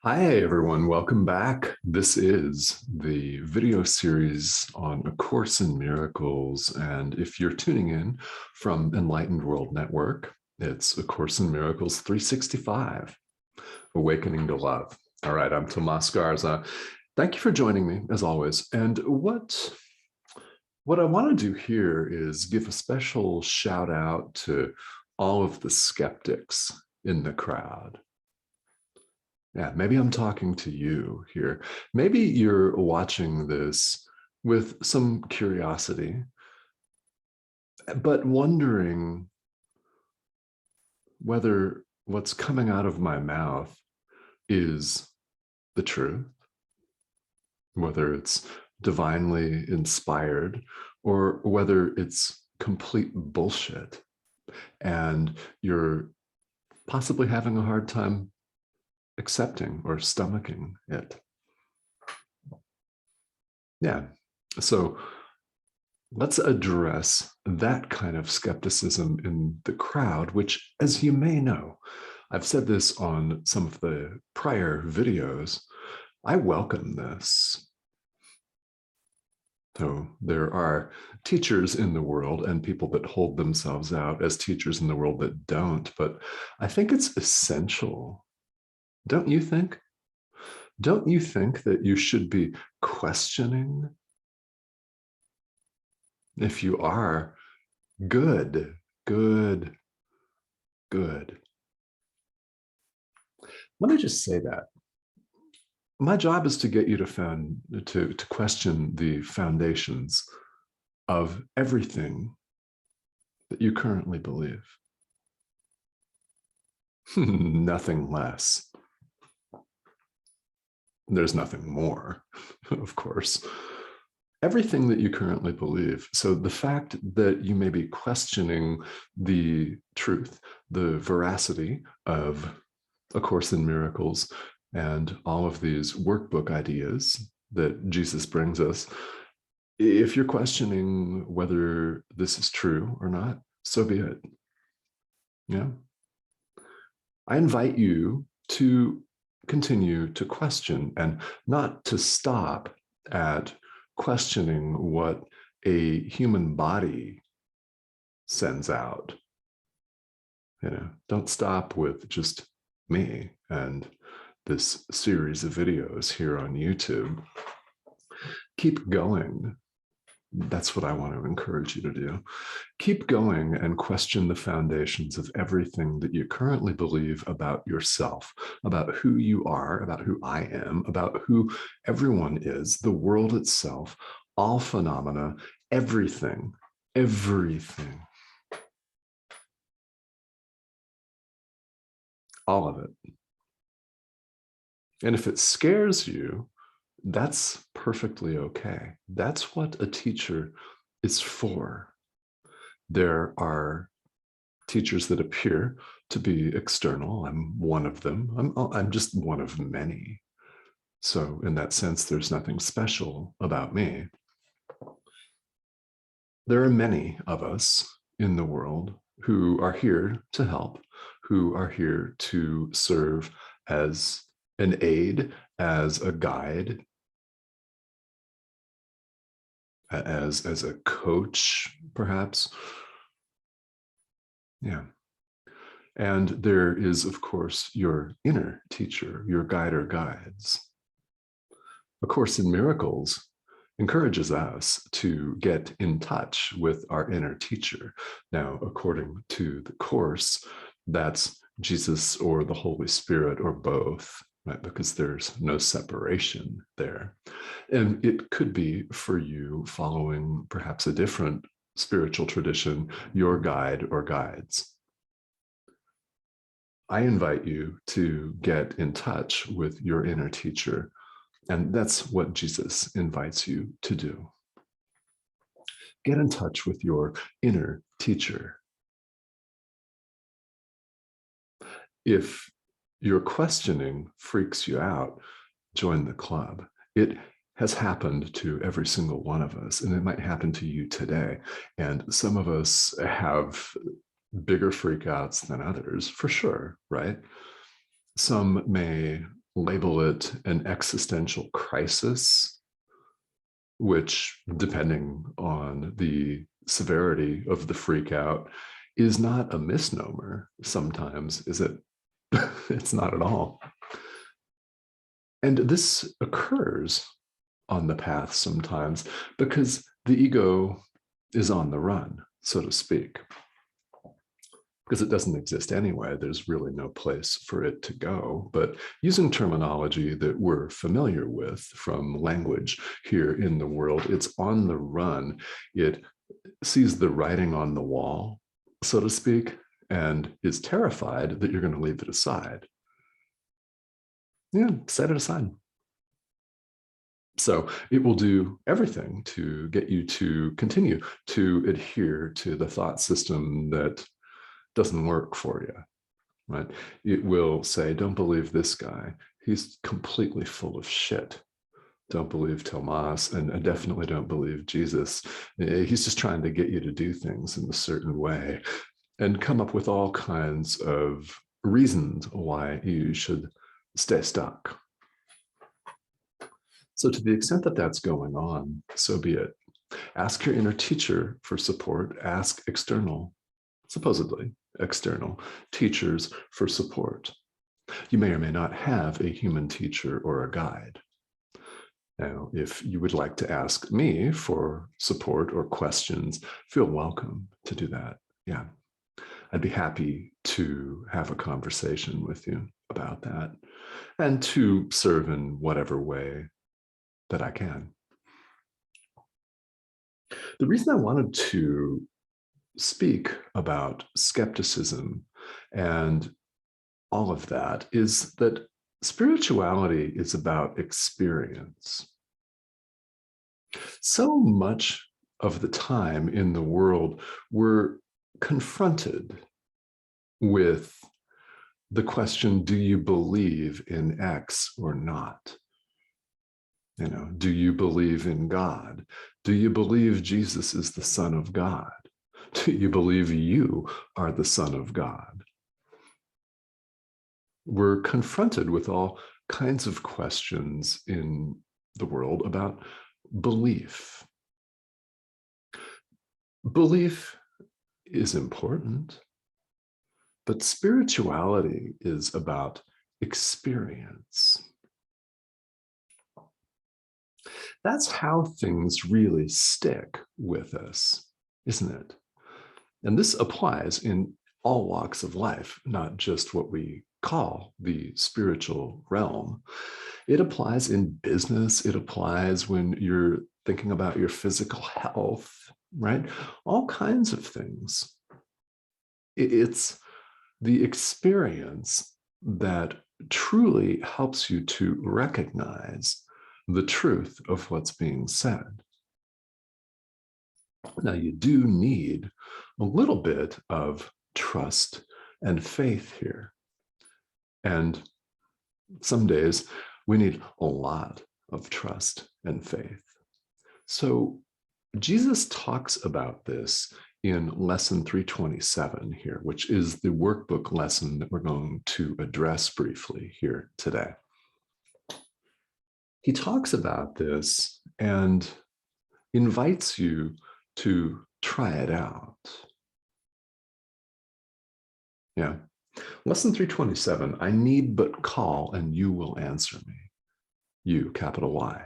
Hi, everyone. Welcome back. This is the video series on A Course in Miracles. And if you're tuning in from Enlightened World Network, it's A Course in Miracles 365, Awakening to Love. All right, I'm Tomas Garza. Thank you for joining me, as always. And what I want to do here is give a special shout out to all of the skeptics in the crowd. Yeah, maybe I'm talking to you here. Maybe you're watching this with some curiosity, but wondering whether what's coming out of my mouth is the truth, whether it's divinely inspired, or whether it's complete bullshit. And you're possibly having a hard time accepting or stomaching it. Yeah. So let's address that kind of skepticism in the crowd, which, as you may know, I've said this on some of the prior videos, I welcome this. So there are teachers in the world and people that hold themselves out as teachers in the world that don't, but I think it's essential. Don't you think? Don't you think that you should be questioning? If you are, good, good, good. Let me just say that. My job is to get you to question the foundations of everything that you currently believe. Nothing less. There's nothing more, of course. Everything that you currently believe. So the fact that you may be questioning the truth, the veracity of A Course in Miracles, and all of these workbook ideas that Jesus brings us, if you're questioning whether this is true or not, so be it. Yeah. I invite you to continue to question and not to stop at questioning what a human body sends out. Don't stop with just me and this series of videos here on YouTube. Keep going. That's what I want to encourage you to do. Keep going and question the foundations of everything that you currently believe about yourself, about who you are, about who I am, about who everyone is, the world itself, all phenomena, everything, everything. All of it. And if it scares you, that's perfectly okay. That's what a teacher is for. There are teachers that appear to be external. I'm one of them. I'm just one of many. So in that sense, there's nothing special about me. There are many of us in the world who are here to help, who are here to serve as an aid, as a guide, as a coach, perhaps. Yeah. And there is, of course, your inner teacher, your guide or guides. A Course in Miracles encourages us to get in touch with our inner teacher. Now, according to the Course, that's Jesus or the Holy Spirit or both, right? Because there's no separation there. And it could be for you following perhaps a different spiritual tradition, your guide or guides. I invite you to get in touch with your inner teacher. And that's what Jesus invites you to do. Get in touch with your inner teacher. If your questioning freaks you out, join the club. It has happened to every single one of us, and it might happen to you today. And some of us have bigger freakouts than others, for sure, right? Some may label it an existential crisis, which, depending on the severity of the freak out, is not a misnomer sometimes, is it? It's not at all. And this occurs on the path sometimes because the ego is on the run, so to speak. Because it doesn't exist anyway, there's really no place for it to go. But using terminology that we're familiar with from language here in the world, it's on the run. It sees the writing on the wall, so to speak, and is terrified that you're going to leave it aside. Yeah, set it aside. So it will do everything to get you to continue to adhere to the thought system that doesn't work for you, right? It will say, don't believe this guy. He's completely full of shit. Don't believe Tomas, and definitely don't believe Jesus. He's just trying to get you to do things in a certain way and come up with all kinds of reasons why you should stay stuck. So to the extent that that's going on, so be it. Ask your inner teacher for support. Ask external, supposedly external teachers for support. You may or may not have a human teacher or a guide. Now, if you would like to ask me for support or questions, feel welcome to do that. Yeah, I'd be happy to have a conversation with you about that and to serve in whatever way that I can. The reason I wanted to speak about skepticism and all of that is that spirituality is about experience. So much of the time in the world, we're confronted with the question, do you believe in X or not? You know, do you believe in God? Do you believe Jesus is the Son of God? Do you believe you are the Son of God? We're confronted with all kinds of questions in the world about belief. Belief is important, but spirituality is about experience. That's how things really stick with us, isn't it? And this applies in all walks of life, not just what we call the spiritual realm. It applies in business. It applies when you're thinking about your physical health, right? All kinds of things. It's the experience that truly helps you to recognize the truth of what's being said. Now, you do need a little bit of trust and faith here. And some days we need a lot of trust and faith. So Jesus talks about this in lesson 327 here, which is the workbook lesson that we're going to address briefly here today. He talks about this and invites you to try it out. Yeah. Lesson 327, I need but call and you will answer me. You, capital Y.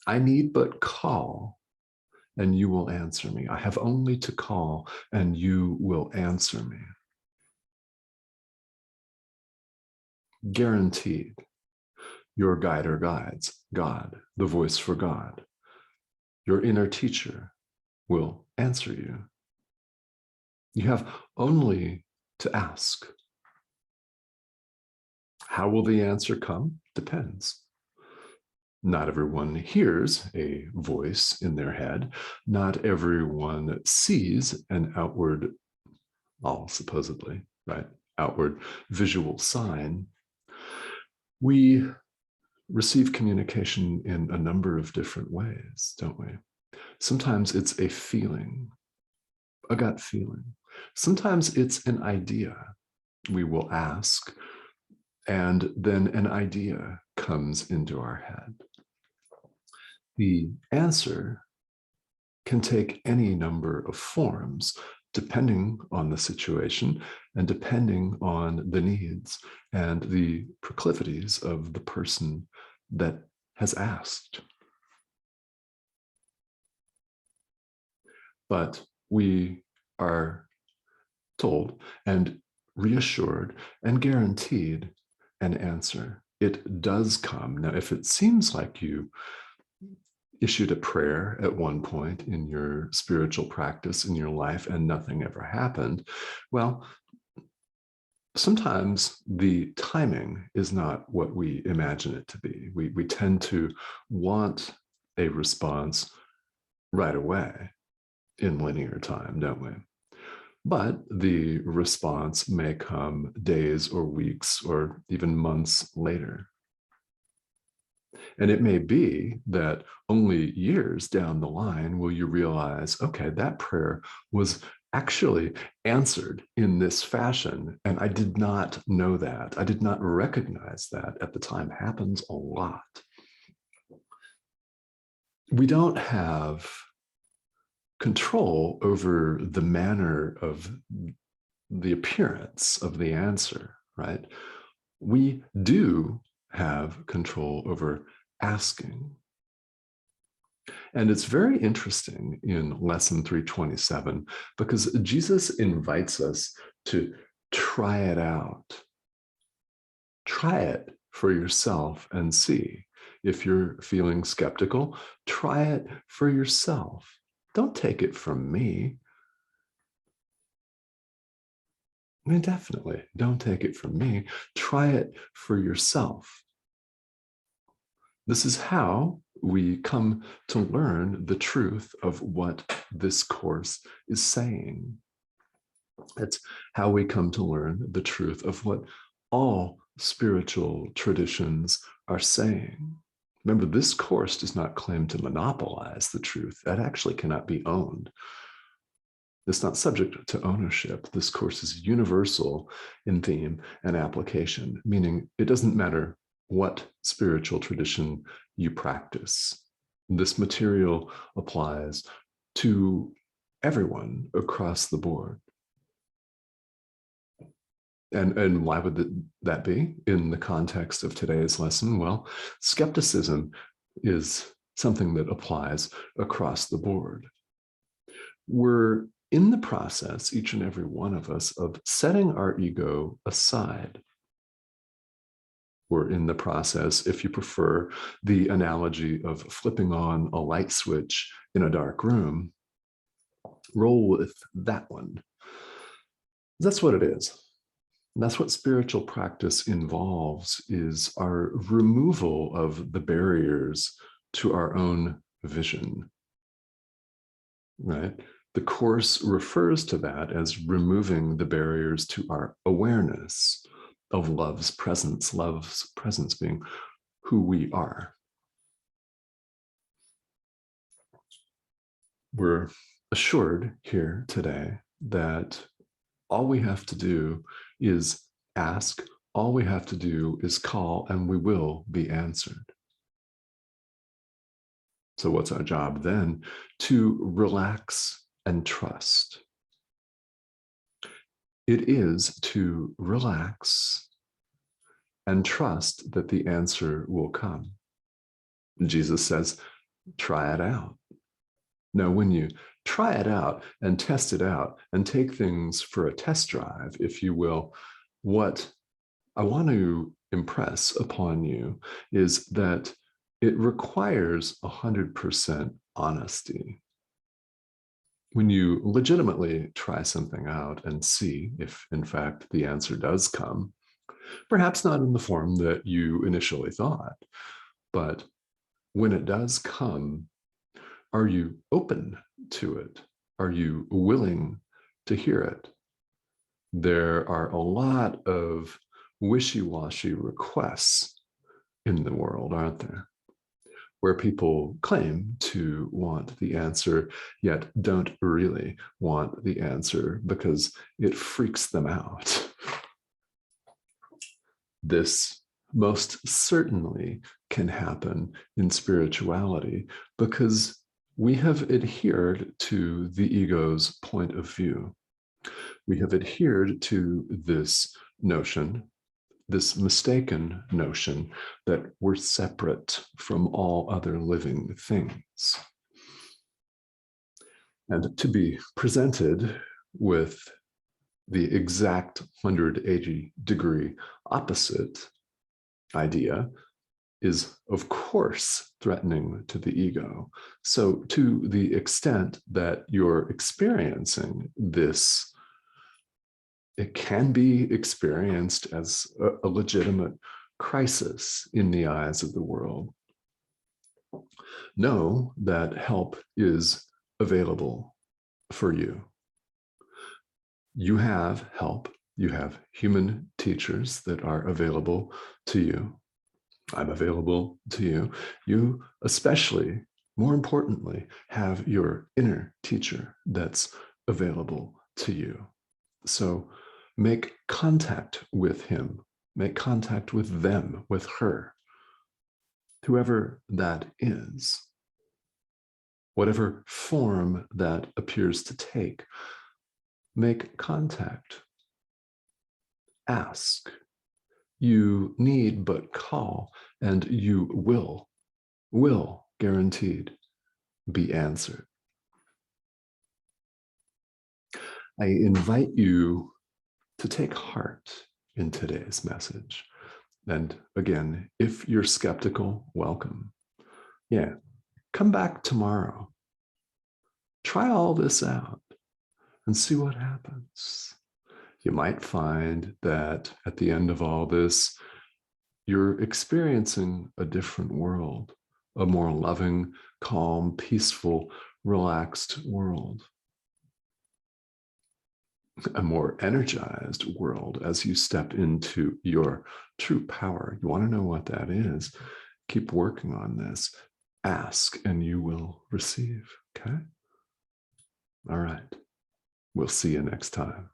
I need but call and you will answer me. I have only to call and you will answer me. Guaranteed. Your guide or guides, God, the voice for God. Your inner teacher will answer you. You have only to ask. How will the answer come? Depends. Not everyone hears a voice in their head. Not everyone sees an outward, supposedly, right? Outward visual sign. We receive communication in a number of different ways, don't we? Sometimes it's a feeling, a gut feeling. Sometimes it's an idea. We will ask, And then an idea comes into our head. The answer can take any number of forms, depending on the situation and depending on the needs and the proclivities of the person that has asked. But we are told and reassured and guaranteed an answer. It does come. Now, if it seems like you issued a prayer at one point in your spiritual practice in your life and nothing ever happened, well, sometimes the timing is not what we imagine it to be. We tend to want a response right away in linear time, don't we? But the response may come days or weeks or even months later. And it may be that only years down the line will you realize, okay, that prayer was actually answered in this fashion. And I did not know that. I did not recognize that at the time. Happens a lot. We don't have control over the manner of the appearance of the answer, right? We do have control over asking. And it's very interesting in lesson 327 because Jesus invites us to try it out. Try it for yourself and see. If you're feeling skeptical, try it for yourself. Don't take it from me. I mean, definitely don't take it from me. Try it for yourself. This is how we come to learn the truth of what this course is saying. It's how we come to learn the truth of what all spiritual traditions are saying. Remember, this course does not claim to monopolize the truth. That actually cannot be owned. It's not subject to ownership. This course is universal in theme and application, meaning it doesn't matter what spiritual tradition you practice. This material applies to everyone across the board. And why would that be in the context of today's lesson? Well, skepticism is something that applies across the board. We're in the process, each and every one of us, of setting our ego aside. We're in the process, if you prefer the analogy of flipping on a light switch in a dark room, roll with that one. That's what it is. And that's what spiritual practice involves, is our removal of the barriers to our own vision, right? The Course refers to that as removing the barriers to our awareness of love's presence being who we are. We're assured here today that all we have to do is ask, all we have to do is call, and we will be answered. So what's our job then? To relax and trust. It is to relax and trust that the answer will come. Jesus says, try it out. Now, when you try it out and test it out and take things for a test drive, if you will, what I want to impress upon you is that it requires 100% honesty. When you legitimately try something out and see if, in fact, the answer does come, perhaps not in the form that you initially thought, but when it does come, are you open to it? Are you willing to hear it? There are a lot of wishy-washy requests in the world, aren't there? Where people claim to want the answer, yet don't really want the answer because it freaks them out. This most certainly can happen in spirituality because we have adhered to the ego's point of view. We have adhered to this notion, this mistaken notion that we're separate from all other living things. And to be presented with the exact 180-degree opposite idea is, of course, threatening to the ego. So to the extent that you're experiencing this, it can be experienced as a legitimate crisis in the eyes of the world. Know that help is available for you. You have help. You have human teachers that are available to you. I'm available to you. You especially, more importantly, have your inner teacher that's available to you. So make contact with him, make contact with them, with her, whoever that is, whatever form that appears to take. Make contact. Ask. You need but call, and you will guaranteed be answered. I invite you to take heart in today's message. And again, if you're skeptical, welcome. Yeah, come back tomorrow. Try all this out and see what happens. You might find that at the end of all this, you're experiencing a different world, a more loving, calm, peaceful, relaxed world, a more energized world as you step into your true power. You want to know what that is? Keep working on this. Ask and you will receive. Okay? All right. We'll see you next time.